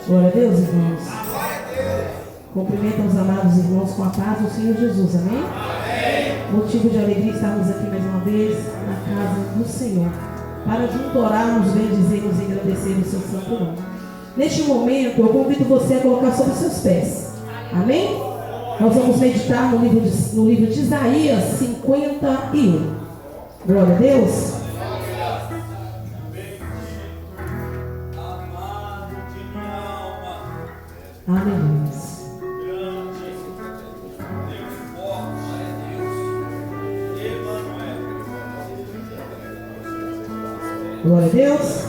Glória a Deus, irmãos. Cumprimentam os amados irmãos com a paz do Senhor Jesus, amém? Motivo de alegria estarmos aqui mais uma vez na casa do Senhor, para junto orarmos, bendizermos e agradecer o seu santo nome. Neste momento, eu convido você a colocar sobre os seus pés, amém? Nós vamos meditar no livro de Isaías 51. Glória a Deus. Aleluia. Glória a Deus.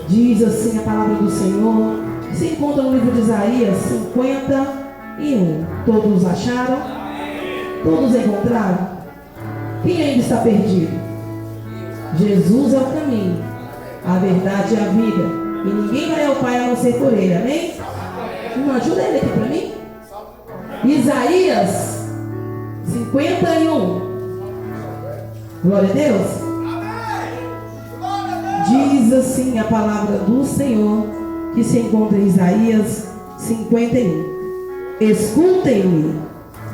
Diz assim a palavra do Senhor, que se encontra no livro de Isaías 51. Todos acharam? Todos encontraram? Quem ainda está perdido? Jesus é o caminho, a verdade e a vida. E ninguém vai ao Pai a não ser por Ele, amém? Não ajuda ele aqui para mim? Isaías 51. Glória a Deus. Diz assim a palavra do Senhor, que se encontra em Isaías 51. Escutem-me,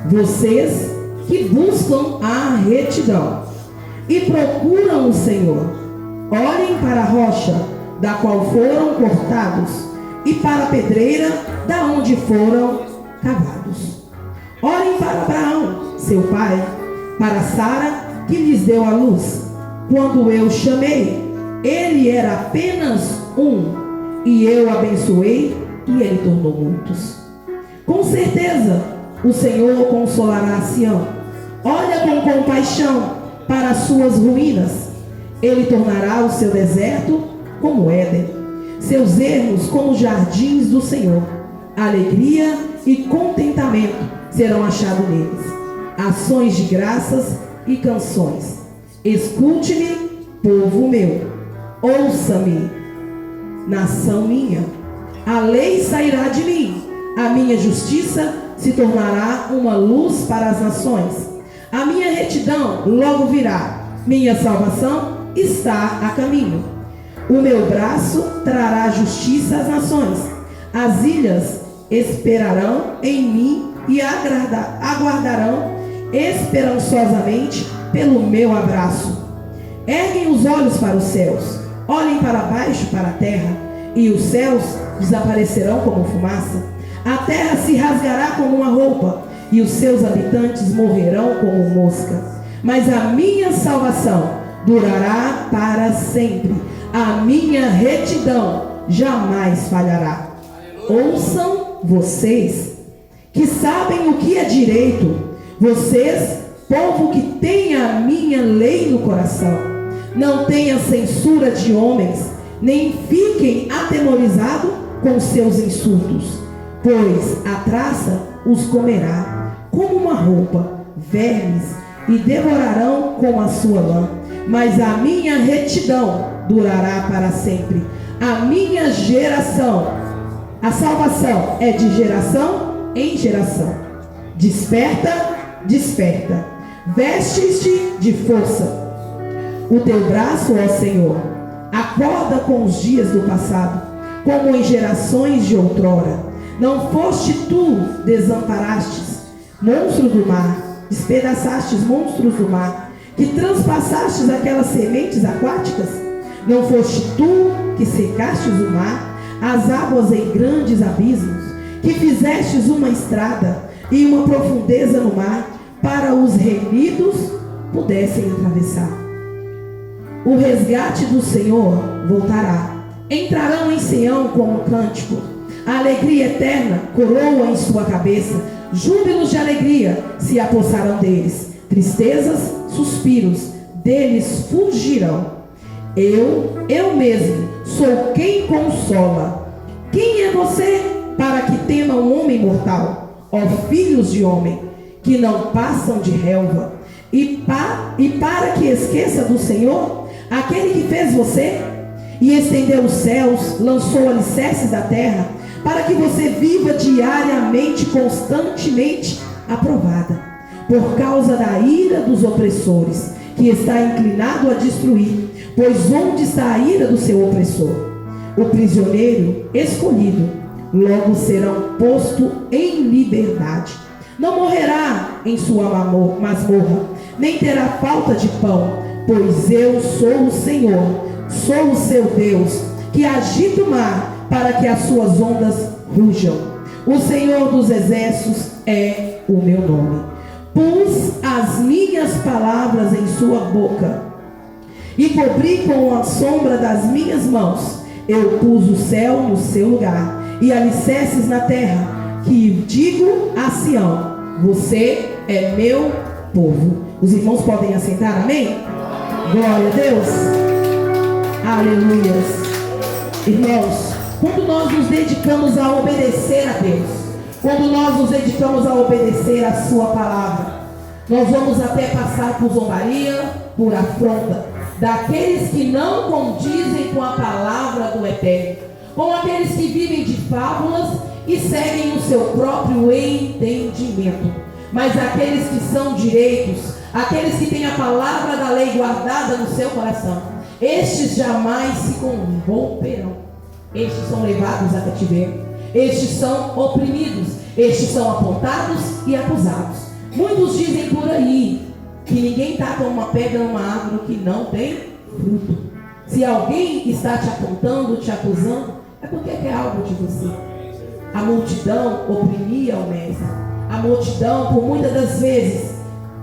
vocês que buscam a retidão e procuram o Senhor. Olhem para a rocha da qual foram cortados e para a pedreira da onde foram cavados. Olhem para Abraão, seu pai, para Sara, que lhes deu a luz. Quando eu chamei, ele era apenas um, e eu abençoei, e ele tornou muitos. Com certeza, o Senhor consolará Sião. Olha com compaixão para as suas ruínas. Ele tornará o seu deserto como Éden, seus ermos como jardins do Senhor. Alegria e contentamento serão achados neles, ações de graças e canções. Escute-me, povo meu, ouça-me, nação minha. A lei sairá de mim, a minha justiça se tornará uma luz para as nações. A minha retidão logo virá, minha salvação está a caminho. O meu braço trará justiça às nações. As ilhas esperarão em mim e aguardarão esperançosamente pelo meu abraço. Erguem os olhos para os céus, olhem para baixo, para a terra, e os céus desaparecerão como fumaça. A terra se rasgará como uma roupa, e os seus habitantes morrerão como mosca. Mas a minha salvação durará para sempre. A minha retidão jamais falhará. Ouçam vocês, que sabem o que é direito, vocês, povo que tem a minha lei no coração. Não tenha censura de homens, nem fiquem atemorizados com seus insultos, pois a traça os comerá como uma roupa, vermes, e devorarão com a sua lã. Mas a minha retidão durará para sempre. A minha geração, a salvação é de geração em geração. Desperta, desperta, vestes-te de força. O teu braço, ó Senhor, acorda com os dias do passado, como em gerações de outrora. Não foste tu, desamparastes monstros do mar, despedaçastes monstros do mar, que transpassastes aquelas sementes aquáticas? Não foste tu que secastes o mar, as águas em grandes abismos, que fizestes uma estrada e uma profundeza no mar, para os remidos pudessem atravessar? O resgate do Senhor voltará. Entrarão em Sião com um cântico. A alegria eterna coroa em sua cabeça. Júbilos de alegria se apossarão deles. Tristezas, suspiros deles fugirão. Eu mesmo sou quem consola. Quem é você para que tema um homem mortal? Ó filhos de homem, que não passam de relva. E para que esqueça do Senhor, aquele que fez você e estendeu os céus, lançou alicerces da terra, para que você viva diariamente, constantemente aprovada, por causa da ira dos opressores, que está inclinado a destruir. Pois onde está a ira do seu opressor? O prisioneiro escolhido logo será posto em liberdade. Não morrerá em sua masmorra, nem terá falta de pão, pois eu sou o Senhor, sou o seu Deus, que agita o mar para que as suas ondas rujam. O Senhor dos exércitos é o meu nome. Pus as minhas palavras em sua boca e cobri com a sombra das minhas mãos. Eu pus o céu no seu lugar e alicerces na terra, que digo a Sião: você é meu povo. Os irmãos podem assentar, amém? Glória a Deus. Aleluia. Irmãos, quando nós nos dedicamos a obedecer a Deus, quando nós nos dedicamos a obedecer a sua palavra, nós vamos até passar por zombaria, por afronta, daqueles que não condizem com a palavra do Eterno, com aqueles que vivem de fábulas e seguem o seu próprio entendimento. Mas aqueles que são direitos, aqueles que têm a palavra da lei guardada no seu coração, estes jamais se corromperão. Estes são levados a cativeiro, estes são oprimidos, estes são apontados e acusados. Muitos dizem por aí que ninguém taca uma pedra numa árvore que não tem fruto. Se alguém está te apontando, te acusando, é porque quer algo de você. A multidão oprimia o mestre. A multidão, por muitas das vezes,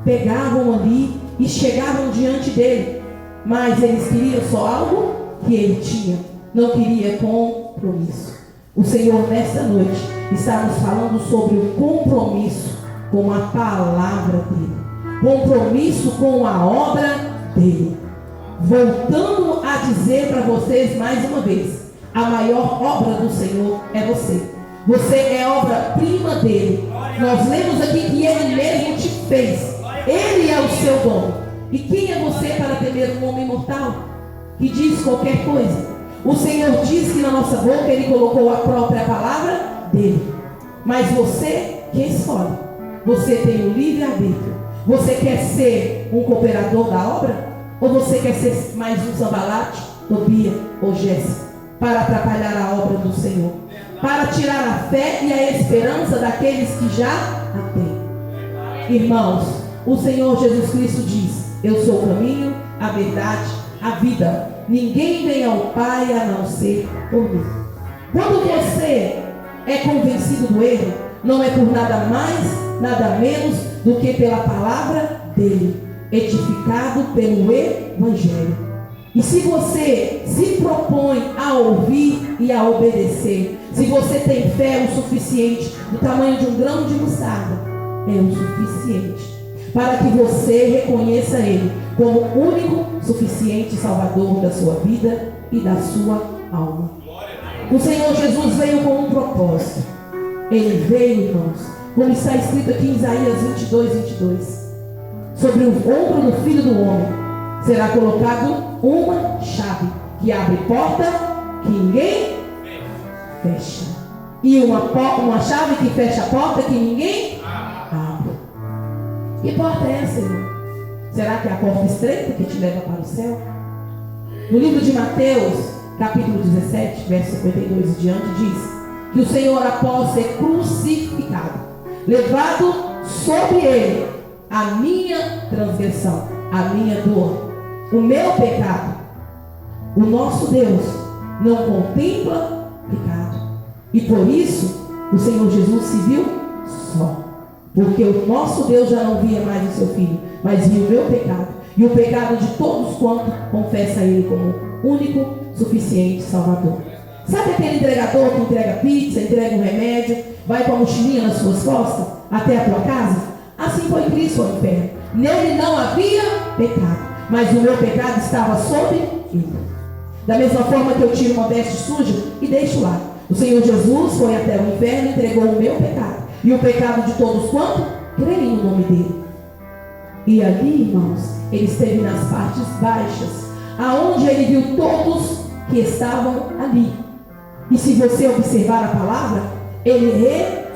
pegavam ali e chegavam diante dele, mas eles queriam só algo que ele tinha, não queria compromisso. O Senhor nesta noite está nos falando sobre o compromisso com a palavra dele, compromisso com a obra dele. Voltando a dizer para vocês mais uma vez, a maior obra do Senhor é você. Você é obra-prima dele. Nós lemos aqui que ele mesmo te fez. Ele é o seu dono. E quem é você para temer um homem mortal que diz qualquer coisa? O Senhor diz que na nossa boca ele colocou a própria palavra dele. Mas você que escolhe. Você tem o livre-arbítrio. Você quer ser um cooperador da obra? Ou você quer ser mais um Sambalate, Tobia ou Jéssica, para atrapalhar a obra do Senhor, para tirar a fé e a esperança daqueles que já a têm? Irmãos, o Senhor Jesus Cristo diz: eu sou o caminho, a verdade, a vida. Ninguém vem ao Pai a não ser por mim. Quando você é convencido do erro, não é por nada mais, nada menos do que pela palavra dele, edificado pelo Evangelho. E se você se propõe a ouvir e a obedecer, se você tem fé o suficiente, do tamanho de um grão de mostarda, é o suficiente para que você reconheça ele como o único, suficiente Salvador da sua vida e da sua alma. O Senhor Jesus veio com um propósito. Ele veio, irmãos, como está escrito aqui em Isaías 22. Sobre o ombro do Filho do Homem será colocado uma chave que abre porta que ninguém fecha, e uma chave que fecha a porta que ninguém abre. Que porta é essa, irmão? Será que é a porta estreita que te leva para o céu? No livro de Mateus, capítulo 17, verso 52 e diante, diz que o Senhor, após ser crucificado, levado sobre ele a minha transgressão, a minha dor, o meu pecado. O nosso Deus não contempla pecado. E por isso, o Senhor Jesus se viu só. Porque o nosso Deus já não via mais o seu Filho, mas via o meu pecado. E o pecado de todos quanto confessa Ele como único, suficiente Salvador. Sabe aquele entregador que entrega pizza, entrega um remédio, vai com a mochilinha nas suas costas até a tua casa? Assim foi Cristo ao inferno. Nele não havia pecado, mas o meu pecado estava sobre ele. Da mesma forma que eu tiro uma veste suja e deixo lá, o Senhor Jesus foi até o inferno e entregou o meu pecado e o pecado de todos quanto creem no nome dele. E ali, irmãos, ele esteve nas partes baixas, aonde ele viu todos que estavam ali. E se você observar a palavra, ele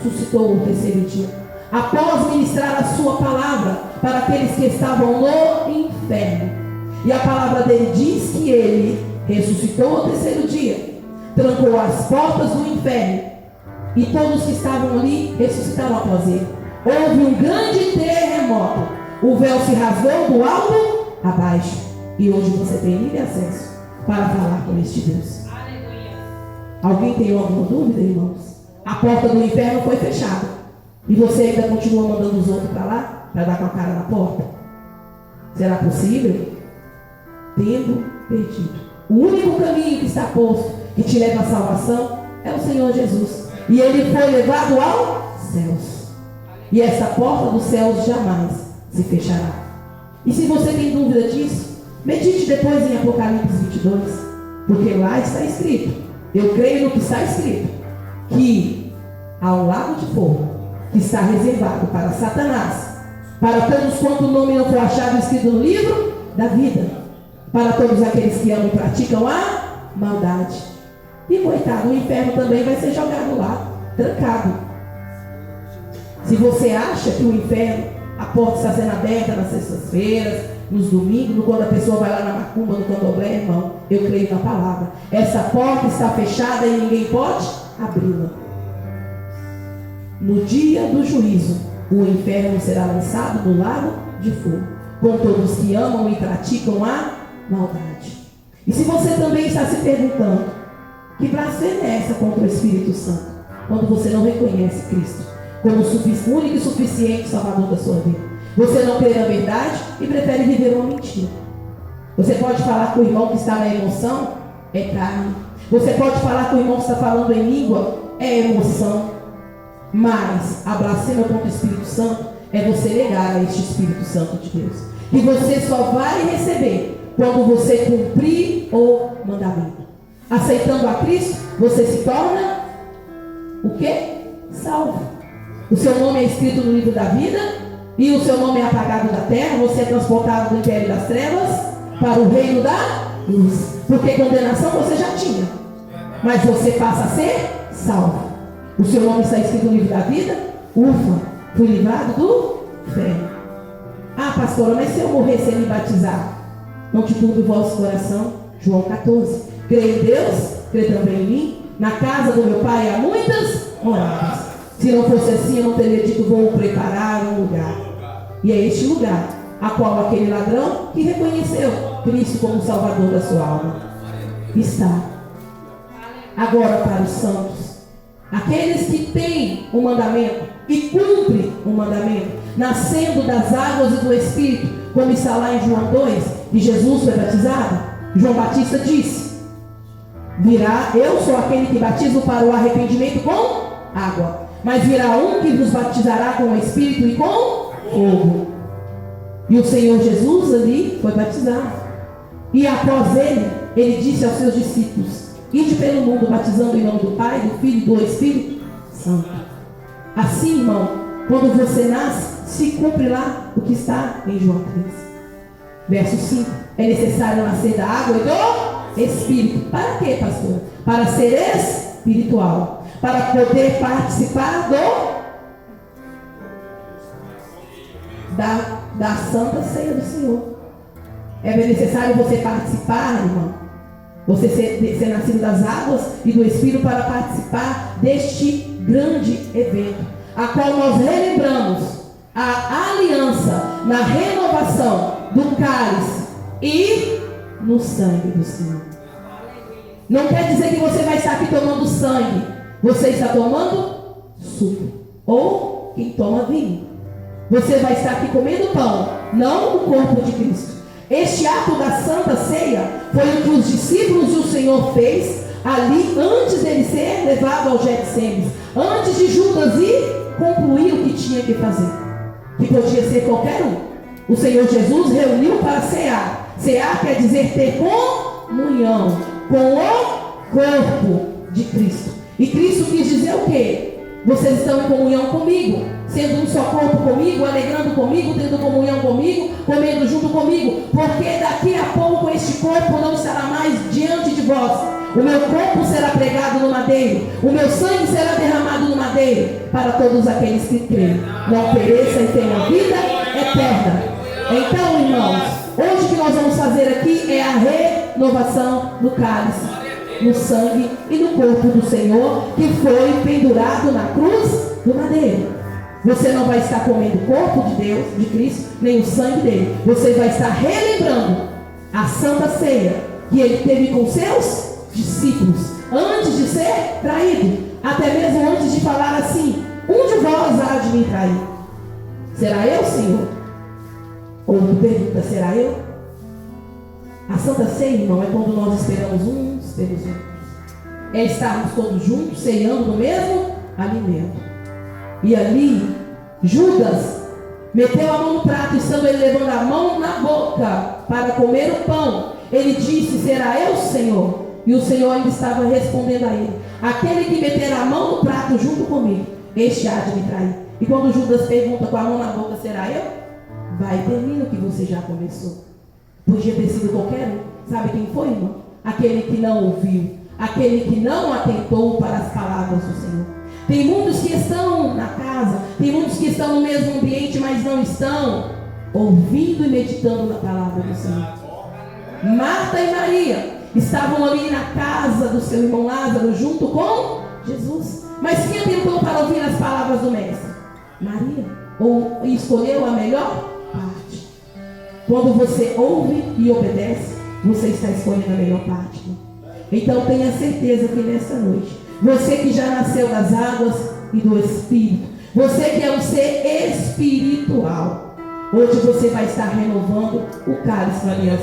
ressuscitou o terceiro dia, após ministrar a sua palavra para aqueles que estavam no inferno. E a palavra dele diz que ele ressuscitou ao terceiro dia, trancou as portas do inferno, e todos que estavam ali ressuscitaram após ele. Houve um grande terremoto, o véu se rasgou do alto abaixo, e hoje você tem livre acesso para falar com este Deus. Alguém tem alguma dúvida, irmãos? A porta do inferno foi fechada, e você ainda continua mandando os outros para lá, para dar com a cara na porta? Será possível? Tendo perdido. O único caminho que está posto, que te leva à salvação, é o Senhor Jesus. E ele foi levado aos céus. E essa porta dos céus jamais se fechará. E se você tem dúvida disso, medite depois em Apocalipse 22. Porque lá está escrito, eu creio no que está escrito, que há um lago de fogo que está reservado para Satanás, para todos quanto o nome não for achado escrito no livro da vida, para todos aqueles que amam e praticam a maldade. E coitado, o inferno também vai ser jogado lá, trancado. Se você acha que o inferno, a porta está sendo aberta nas sextas-feiras, nos domingos, quando a pessoa vai lá na macumba, no candomblé, irmão, eu creio na palavra. Essa porta está fechada e ninguém pode abri-la. No dia do juízo, o inferno será lançado no lago de fogo, com todos que amam e praticam a maldade. E se você também está se perguntando, que blasfêmia é essa contra o Espírito Santo, quando você não reconhece Cristo como o único e suficiente Salvador da sua vida? Você não crê na verdade e prefere viver uma mentira. Você pode falar com o irmão que está na emoção, é carne. Você pode falar com o irmão que está falando em língua, é emoção. Mas a blasfêmia contra o Espírito Santo é você negar a este Espírito Santo de Deus. E você só vai receber quando você cumprir o mandamento. Aceitando a Cristo, você se torna o quê? Salvo. O seu nome é escrito no livro da vida, e o seu nome é apagado da terra. Você é transportado do império das trevas para o reino da luz. Porque condenação você já tinha, mas você passa a ser salvo. O seu nome está escrito no livro da vida. Ufa, fui livrado do inferno. Ah, pastora, mas se eu morrer sem me batizar, não te turbe o vosso coração. João 14. Creio em Deus, crê também em mim. Na casa do meu pai há muitas moradas. Se não fosse assim, eu não teria dito, vou preparar um lugar. E é este lugar a qual aquele ladrão que reconheceu Cristo como Salvador da sua alma está. Agora para os santos, aqueles que têm o mandamento e cumprem o mandamento, nascendo das águas e do Espírito, como está lá em João 2, e Jesus foi batizado. João Batista disse: virá, eu sou aquele que batizo para o arrependimento com água, mas virá um que vos batizará com o Espírito e com fogo. E o Senhor Jesus ali foi batizado. E após ele disse aos seus discípulos: ide pelo mundo batizando em nome do Pai, do Filho e do Espírito Santo. Assim, irmão, quando você nasce, se cumpre lá o que está em João 3. Verso 5. É necessário nascer da água e do Espírito. Para quê, pastor? Para ser espiritual. Para poder participar da Santa Ceia do Senhor. É necessário você participar, irmão. Você ser nascido das águas e do Espírito para participar deste grande evento, a qual nós relembramos a aliança na renovação do cálice e no sangue do Senhor. Não quer dizer que você vai estar aqui tomando sangue. Você está tomando suco. Ou quem toma vinho. Você vai estar aqui comendo pão, não o corpo de Cristo. Este ato da Santa Ceia foi o que os discípulos e o Senhor fez ali antes dele ser levado ao Getsêmenes, antes de Judas ir concluir o que tinha que fazer, que podia ser qualquer um. O Senhor Jesus reuniu para cear. Cear quer dizer ter comunhão com o corpo de Cristo. E Cristo quis dizer o quê? Vocês estão em comunhão comigo, sendo um só corpo comigo, alegrando comigo, tendo comunhão comigo, comendo junto comigo, porque daqui a pouco este corpo não estará mais diante de vós. O meu corpo será pregado no madeiro, o meu sangue será derramado no madeiro, para todos aqueles que creem, não pereça e tenham vida eterna. Então, irmãos, hoje o que nós vamos fazer aqui é a renovação do cálice. no sangue e no corpo do Senhor, que foi pendurado na cruz do madeiro. Você não vai estar comendo o corpo de Deus, de Cristo, nem o sangue dele. Você vai estar relembrando a Santa Ceia que ele teve com seus discípulos, antes de ser traído, até mesmo antes de falar assim: um de vós há de me trair. Será eu, Senhor? Ou tu pergunta: será eu? A Santa Ceia, irmão, é quando nós esperamos uns pelos outros. É estarmos todos juntos, ceando no mesmo alimento. E ali, Judas meteu a mão no prato, estando ele levando a mão na boca para comer o pão. Ele disse: será eu, Senhor? E o Senhor ainda estava respondendo a ele: aquele que meter a mão no prato junto comigo, este há de me trair. E quando Judas pergunta com a mão na boca: será eu? Vai, termina o que você já começou. Podia ter sido qualquer um. Sabe quem foi, irmão? Aquele que não ouviu, aquele que não atentou para as palavras do Senhor. Tem muitos que estão na casa, tem muitos que estão no mesmo ambiente, mas não estão ouvindo e meditando na palavra do Senhor. Marta e Maria estavam ali na casa do seu irmão Lázaro, junto com Jesus. Mas quem atentou para ouvir as palavras do Mestre? Maria. Ou escolheu a melhor parte. Quando você ouve e obedece, você está escolhendo a melhor parte. Então tenha certeza que nessa noite, você que já nasceu das águas e do Espírito, você que é um ser espiritual, hoje você vai estar renovando o cálice da aliança.